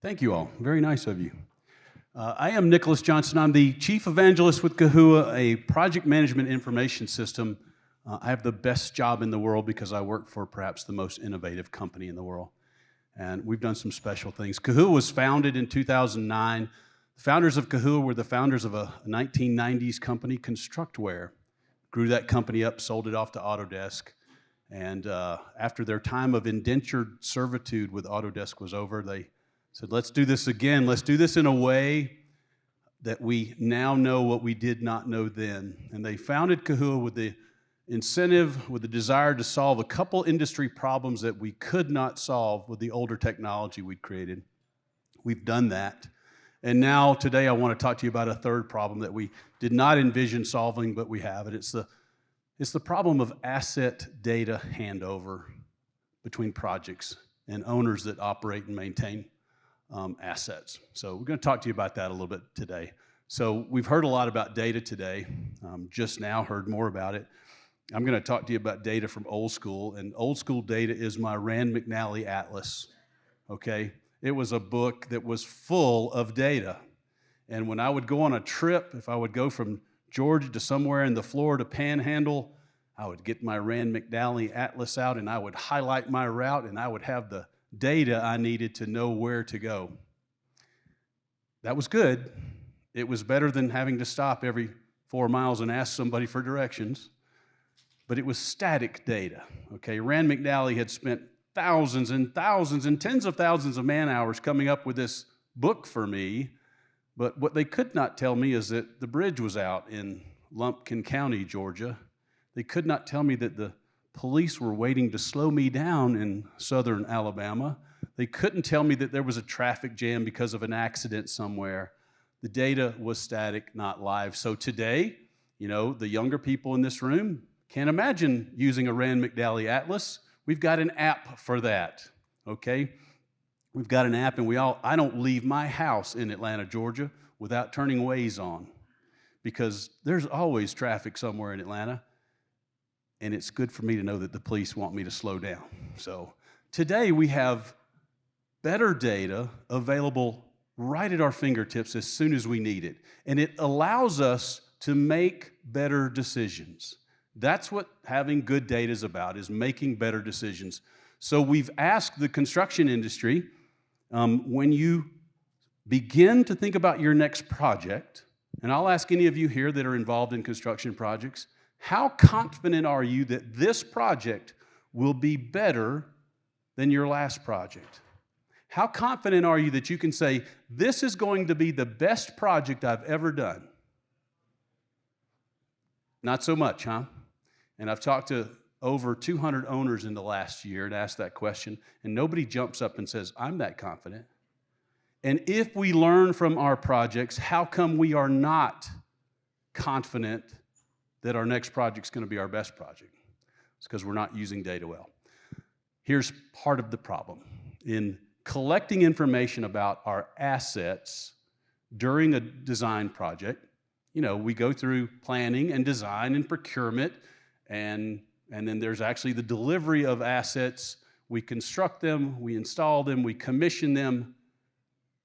Thank you all. Very nice of you. I am Nicholas Johnson. I'm the Chief Evangelist with Kahua, a project management information system. I have the best job in the world because I work for perhaps the most innovative company in the world. And we've done some special things. Kahua was founded in 2009. The founders of Kahua were the founders of a 1990s company, Constructware. Grew that company up, sold it off to Autodesk. And after their time of indentured servitude with Autodesk was over, they said, let's do this again. Let's do this in a way that we now know what we did not know then. And they founded Kahua with the incentive, with the desire to solve a couple industry problems that we could not solve with the older technology we'd created. We've done that. And now, today, I want to talk to you about a third problem that we did not envision solving, but we have. And it's the problem of asset data handover between projects and owners that operate and maintain assets. So we're going to talk to you about that a little bit today. So we've heard a lot about data today. Just now heard more about it. I'm going to talk to you about data from old school, and old school data is my Rand McNally Atlas, okay? It was a book that was full of data. And when I would go on a trip, if I would go from Georgia to somewhere in the Florida Panhandle, I would get my Rand McNally Atlas out and I would highlight my route and I would have the data I needed to know where to go. That was good. It was better than having to stop every 4 miles and ask somebody for directions. But it was static data, okay? Rand McNally had spent thousands and thousands and tens of thousands of man-hours coming up with this book for me, but what they could not tell me is that the bridge was out in Lumpkin County, Georgia. They could not tell me that the police were waiting to slow me down in southern Alabama. They couldn't tell me that there was a traffic jam because of an accident somewhere. The data was static, not live. So today, you know, the younger people in this room can't imagine using a Rand McNally Atlas. We've got an app for that, okay? We've got an app, and I don't leave my house in Atlanta, Georgia, without turning Waze on, because there's always traffic somewhere in Atlanta, and it's good for me to know that the police want me to slow down. So today we have better data available right at our fingertips as soon as we need it, and it allows us to make better decisions. That's what having good data is about, is making better decisions. So we've asked the construction industry, when you begin to think about your next project, and I'll ask any of you here that are involved in construction projects, how confident are you that this project will be better than your last project? How confident are you that you can say, this is going to be the best project I've ever done? Not so much, huh? And I've talked to over 200 owners in the last year and asked that question, and nobody jumps up and says, I'm that confident. And if we learn from our projects, how come we are not confident that our next project's going to be our best project? It's because we're not using data well. Here's part of the problem. In collecting information about our assets during a design project, you know, we go through planning and design and procurement, and then there's actually the delivery of assets. We construct them, we install them, we commission them,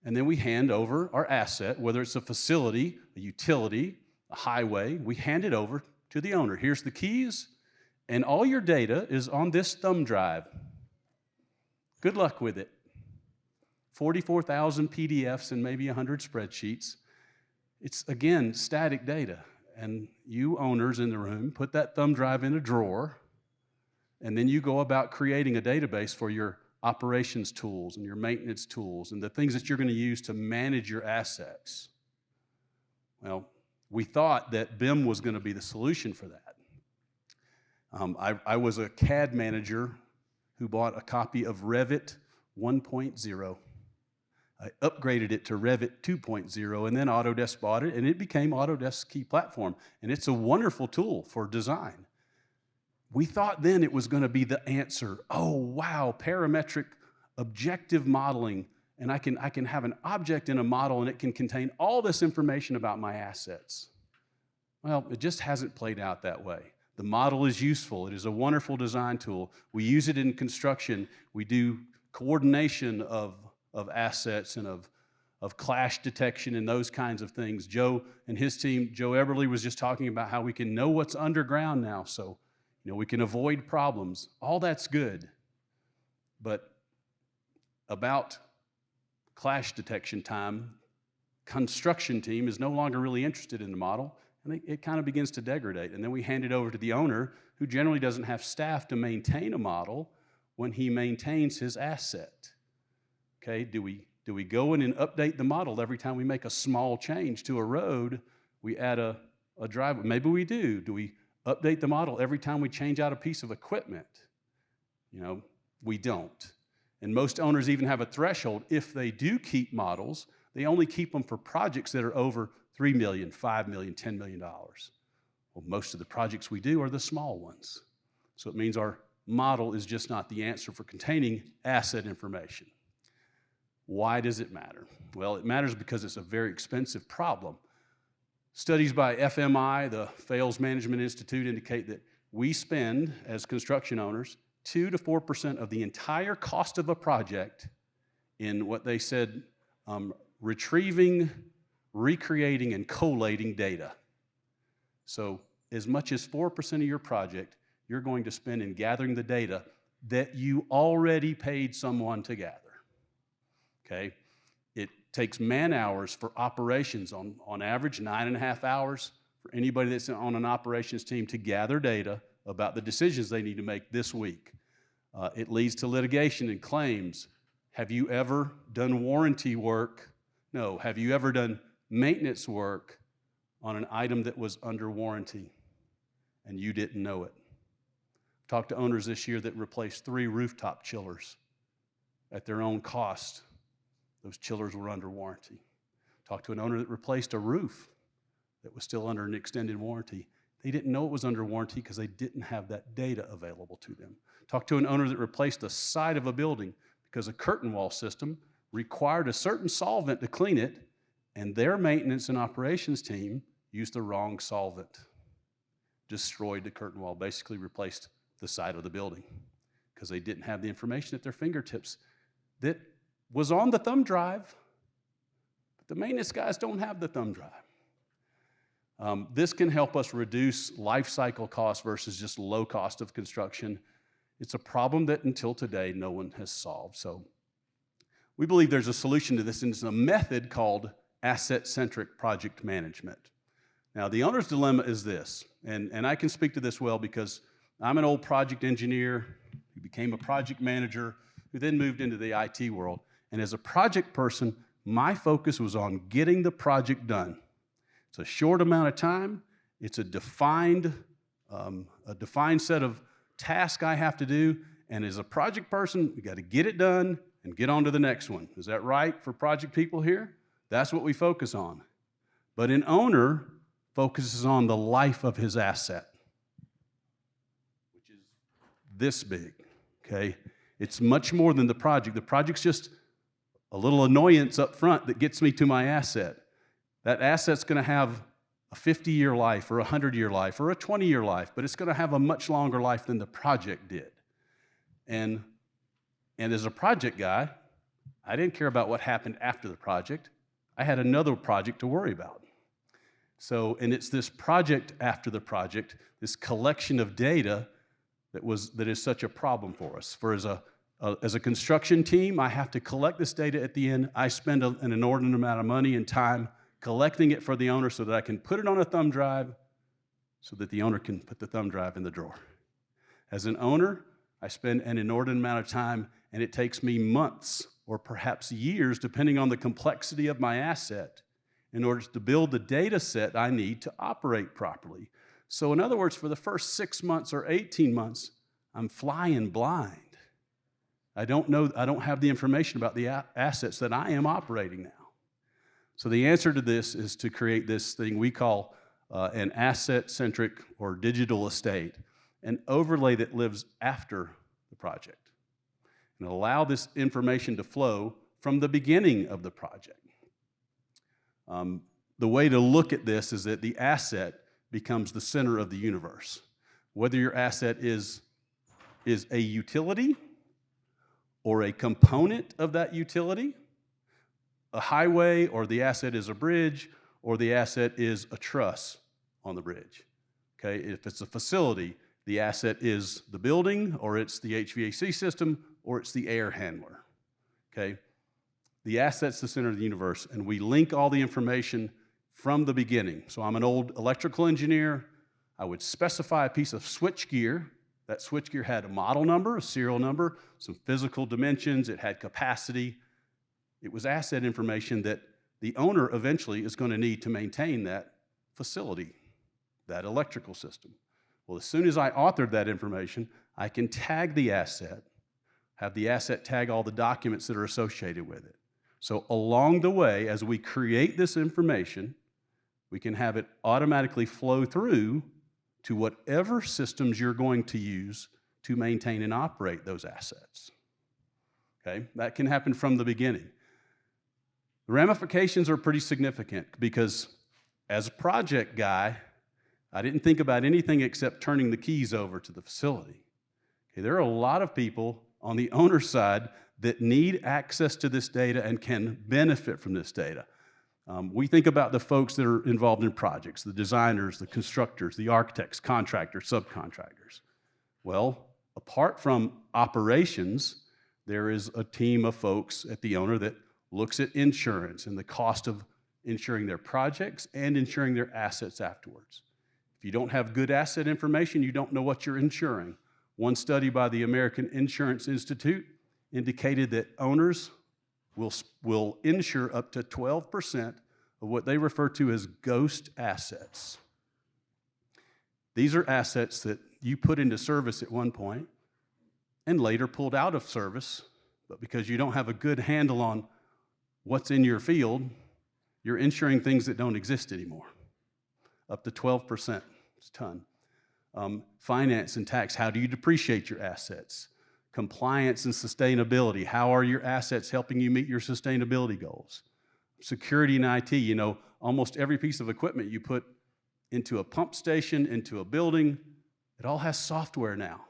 and then we hand over our asset, whether it's a facility, a utility, a highway, we hand it over to the owner. Here's the keys, and all your data is on this thumb drive. Good luck with it. 44,000 PDFs and maybe 100 spreadsheets. It's, again, static data. And you owners in the room put that thumb drive in a drawer, and then you go about creating a database for your operations tools and your maintenance tools and the things that you're going to use to manage your assets. Well, we thought that BIM was going to be the solution for that. I was a CAD manager who bought a copy of Revit 1.0. I upgraded it to Revit 2.0, and then Autodesk bought it, and it became Autodesk's key platform. And it's a wonderful tool for design. We thought then it was going to be the answer. Oh, wow, parametric objective modeling, and I can have an object in a model, and it can contain all this information about my assets. Well, it just hasn't played out that way. The model is useful. It is a wonderful design tool. We use it in construction. We do coordination of of assets and of clash detection and those kinds of things. Joe and his team, Joe Eberly was just talking about how we can know what's underground now, so we can avoid problems. All that's good. But about clash detection time, construction team is no longer really interested in the model, and it kind of begins to degrade. And then we hand it over to the owner, who generally doesn't have staff to maintain a model when he maintains his asset. Okay, do we go in and update the model every time we make a small change to a road? We add a driveway. Maybe we do. Do we update the model every time we change out a piece of equipment? We don't. And most owners even have a threshold. If they do keep models, they only keep them for projects that are over $3 million, $5 million, $10 million. Well, most of the projects we do are the small ones. So it means our model is just not the answer for containing asset information. Why does it matter? Well, it matters because it's a very expensive problem. Studies by FMI, the Fails Management Institute, indicate that we spend, as construction owners, 2 to 4% of the entire cost of a project in what they said, retrieving, recreating, and collating data. So as much as 4% of your project, you're going to spend in gathering the data that you already paid someone to gather. Okay? It takes man hours for operations, on average 9.5 hours for anybody that's on an operations team to gather data about the decisions they need to make this week. It leads to litigation and claims. Have you ever done warranty work? No. Have you ever done maintenance work on an item that was under warranty and you didn't know it? Talked to owners this year that replaced 3 rooftop chillers at their own cost. Those chillers were under warranty. Talked to an owner that replaced a roof that was still under an extended warranty. They didn't know it was under warranty because they didn't have that data available to them. Talked to an owner that replaced the side of a building because a curtain wall system required a certain solvent to clean it, and their maintenance and operations team used the wrong solvent. Destroyed the curtain wall, basically replaced the side of the building because they didn't have the information at their fingertips that was on the thumb drive, but the maintenance guys don't have the thumb drive. This can help us reduce life cycle costs versus just low cost of construction. It's a problem that until today no one has solved. So we believe there's a solution to this, and it's a method called Asset Centric Project Management. Now, the owner's dilemma is this, and I can speak to this well because I'm an old project engineer who became a project manager, who then moved into the IT world. And as a project person, my focus was on getting the project done. It's a short amount of time. It's a defined set of tasks I have to do. And as a project person, we got to get it done and get on to the next one. Is that right for project people here? That's what we focus on. But an owner focuses on the life of his asset, which is this big, okay? It's much more than the project. The project's just a little annoyance up front that gets me to my asset. That asset's going to have a 50-year life or a 100-year life or a 20-year life, but it's going to have a much longer life than the project did. And as a project guy, I didn't care about what happened after the project. I had another project to worry about. So, and it's this project after the project, this collection of data that is such a problem for us. For as a construction team, I have to collect this data at the end. I spend an inordinate amount of money and time collecting it for the owner so that I can put it on a thumb drive so that the owner can put the thumb drive in the drawer. As an owner, I spend an inordinate amount of time, and it takes me months or perhaps years, depending on the complexity of my asset, in order to build the data set I need to operate properly. So in other words, for the first 6 months or 18 months, I'm flying blind. I don't have the information about the assets that I am operating now. So the answer to this is to create this thing we call an asset-centric or digital estate, an overlay that lives after the project, and allow this information to flow from the beginning of the project. The way to look at this is that the asset becomes the center of the universe. Whether your asset is a utility or a component of that utility, a highway, or the asset is a bridge, or the asset is a truss on the bridge. Okay, if it's a facility, the asset is the building, or it's the HVAC system, or it's the air handler. Okay, the asset's the center of the universe, and we link all the information from the beginning. So I'm an old electrical engineer. I would specify a piece of switchgear. That switchgear had a model number, a serial number, some physical dimensions, it had capacity. It was asset information that the owner eventually is going to need to maintain that facility, that electrical system. Well, as soon as I authored that information, I can tag the asset, have the asset tag all the documents that are associated with it. So along the way, as we create this information, we can have it automatically flow through to whatever systems you're going to use to maintain and operate those assets. Okay, that can happen from the beginning. The ramifications are pretty significant because as a project guy, I didn't think about anything except turning the keys over to the facility. Okay, there are a lot of people on the owner side that need access to this data and can benefit from this data. We think about the folks that are involved in projects, the designers, the constructors, the architects, contractors, subcontractors. Well, apart from operations, there is a team of folks at the owner that looks at insurance and the cost of insuring their projects and insuring their assets afterwards. If you don't have good asset information, you don't know what you're insuring. One study by the American Insurance Institute indicated that owners will insure up to 12% of what they refer to as ghost assets. These are assets that you put into service at one point and later pulled out of service, but because you don't have a good handle on what's in your field, you're insuring things that don't exist anymore. Up to 12%, it's a ton. Finance and tax, how do you depreciate your assets? Compliance and sustainability, how are your assets helping you meet your sustainability goals? Security and IT, you know, almost every piece of equipment you put into a pump station, into a building, it all has software now.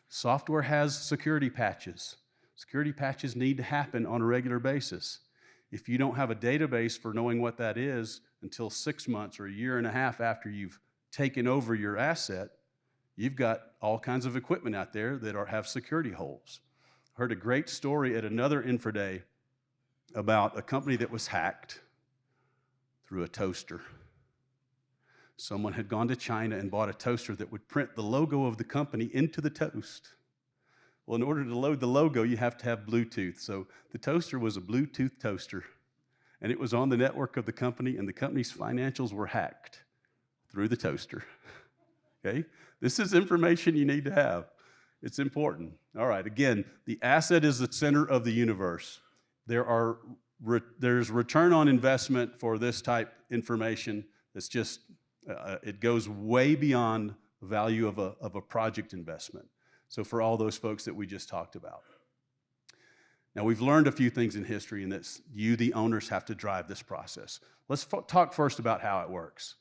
Software has security patches. Security patches need to happen on a regular basis. If you don't have a database for knowing what that is until 6 months or a year and a half after you've taken over your asset, you've got all kinds of equipment out there that have security holes. I heard a great story at another Infra Day about a company that was hacked through a toaster. Someone had gone to China and bought a toaster that would print the logo of the company into the toast. Well, in order to load the logo, you have to have Bluetooth. So the toaster was a Bluetooth toaster, and it was on the network of the company, and the company's financials were hacked through the toaster. Okay? This is information you need to have. It's important. All right, again, the asset is the center of the universe. There's return on investment for this type information that's just, it goes way beyond the value of a project investment. So for all those folks that we just talked about. Now, we've learned a few things in history, and that you, the owners, have to drive this process. Let's talk first about how it works.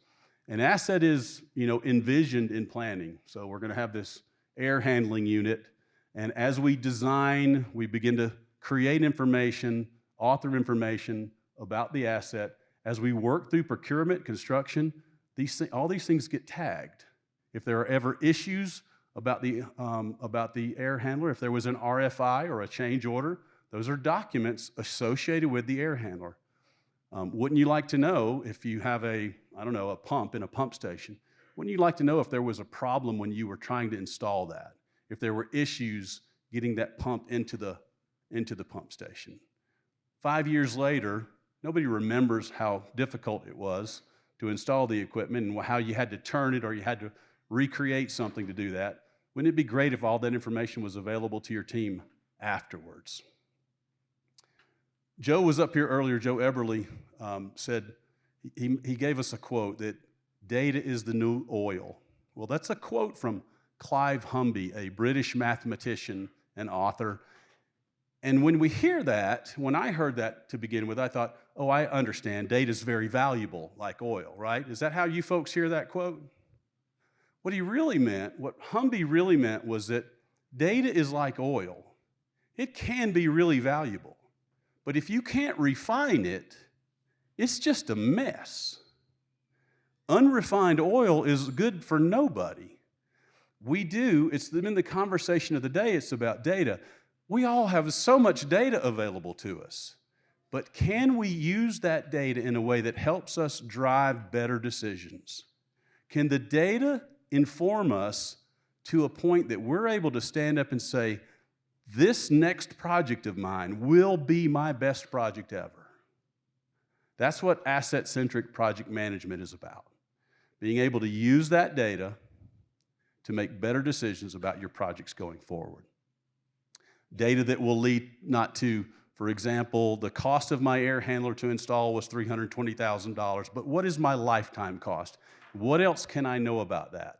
An asset is, envisioned in planning. So we're going to have this air handling unit, and as we design, we begin to create information, author information about the asset. As we work through procurement, construction, all these things get tagged. If there are ever issues about the air handler, if there was an RFI or a change order, those are documents associated with the air handler. Wouldn't you like to know if you have a pump in a pump station? Wouldn't you like to know if there was a problem when you were trying to install that? If there were issues getting that pump into the pump station? 5 years later, nobody remembers how difficult it was to install the equipment and how you had to turn it or you had to recreate something to do that. Wouldn't it be great if all that information was available to your team afterwards? Joe was up here earlier. Joe Eberly said, he gave us a quote that data is the new oil. Well, that's a quote from Clive Humby, a British mathematician and author. And when we hear that, when I heard that to begin with, I thought, oh, I understand. Data is very valuable, like oil, right? Is that how you folks hear that quote? What Humby really meant was that data is like oil. It can be really valuable, But if you can't refine it, it's just a mess. Unrefined oil is good for nobody. It's been the conversation of the day, it's about data. We all have so much data available to us, but can we use that data in a way that helps us drive better decisions? Can the data inform us to a point that we're able to stand up and say, this next project of mine will be my best project ever? That's what Asset Centric Project Management is about. Being able to use that data to make better decisions about your projects going forward. Data that will lead not to, for example, the cost of my air handler to install was $320,000, but what is my lifetime cost? What else can I know about that?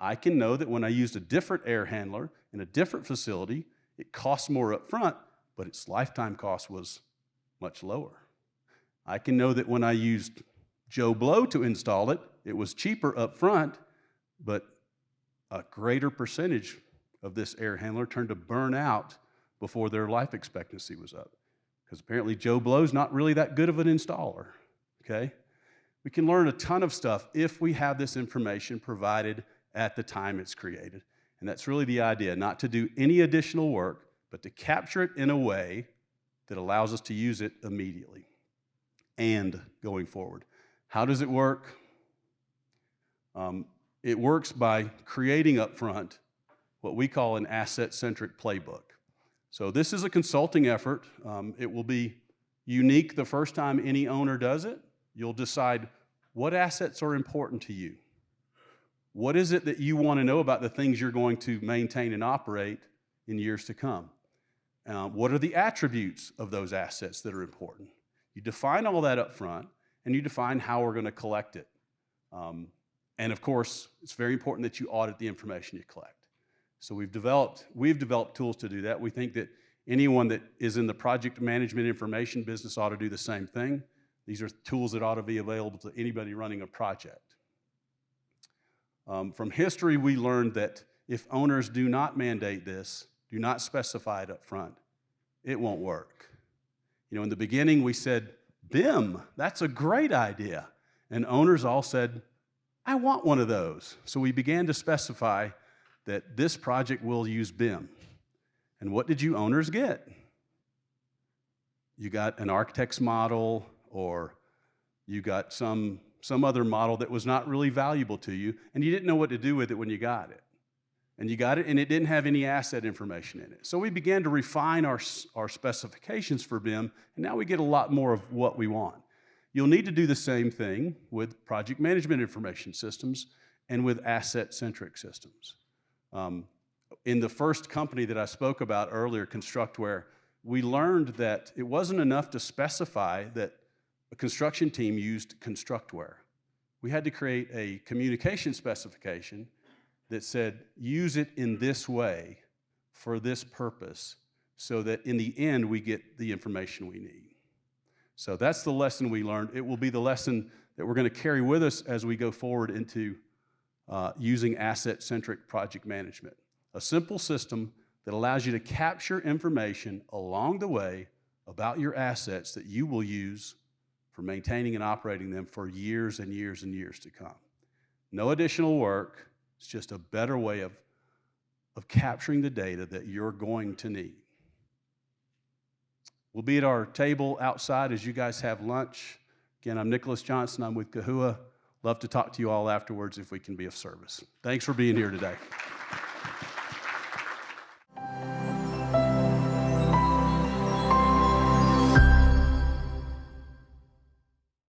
I can know that when I used a different air handler in a different facility, it cost more up front, but its lifetime cost was much lower. I can know that when I used Joe Blow to install it, it was cheaper up front, but a greater percentage of this air handler turned to burn out before their life expectancy was up. Because apparently Joe Blow's not really that good of an installer, okay? We can learn a ton of stuff if we have this information provided at the time it's created. And that's really the idea, not to do any additional work, but to capture it in a way that allows us to use it immediately and going forward. How does it work? It works by creating up front what we call an asset-centric playbook. So this is a consulting effort. It will be unique the first time any owner does it. You'll decide what assets are important to you. What is it that you want to know about the things you're going to maintain and operate in years to come? What are the attributes of those assets that are important? You define all that up front, and you define how we're going to collect it. And of course, it's very important that you audit the information you collect. So we've developed tools to do that. We think that anyone that is in the project management information business ought to do the same thing. These are tools that ought to be available to anybody running a project. From history, we learned that if owners do not mandate this, do not specify it up front, it won't work. You know, in the beginning, we said, BIM, that's a great idea. And owners all said, I want one of those. So we began to specify that this project will use BIM. And what did you owners get? You got an architect's model, or you got some other model that was not really valuable to you, and you didn't know what to do with it when you got it. And you got it, and it didn't have any asset information in it. So we began to refine our specifications for BIM, and now we get a lot more of what we want. You'll need to do the same thing with project management information systems and with asset-centric systems. In the first company that I spoke about earlier, Constructware, we learned that it wasn't enough to specify that a construction team used Constructware. We had to create a communication specification that said, use it in this way for this purpose, so that in the end we get the information we need. So that's the lesson we learned. It will be the lesson that we're going to carry with us as we go forward into using asset-centric project management. A simple system that allows you to capture information along the way about your assets that you will use for maintaining and operating them for years and years and years to come. No additional work. It's just a better way of capturing the data that you're going to need. We'll be at our table outside as you guys have lunch. Again, I'm Nicholas Johnson. I'm with Kahua. Love to talk to you all afterwards if we can be of service. Thanks for being here today.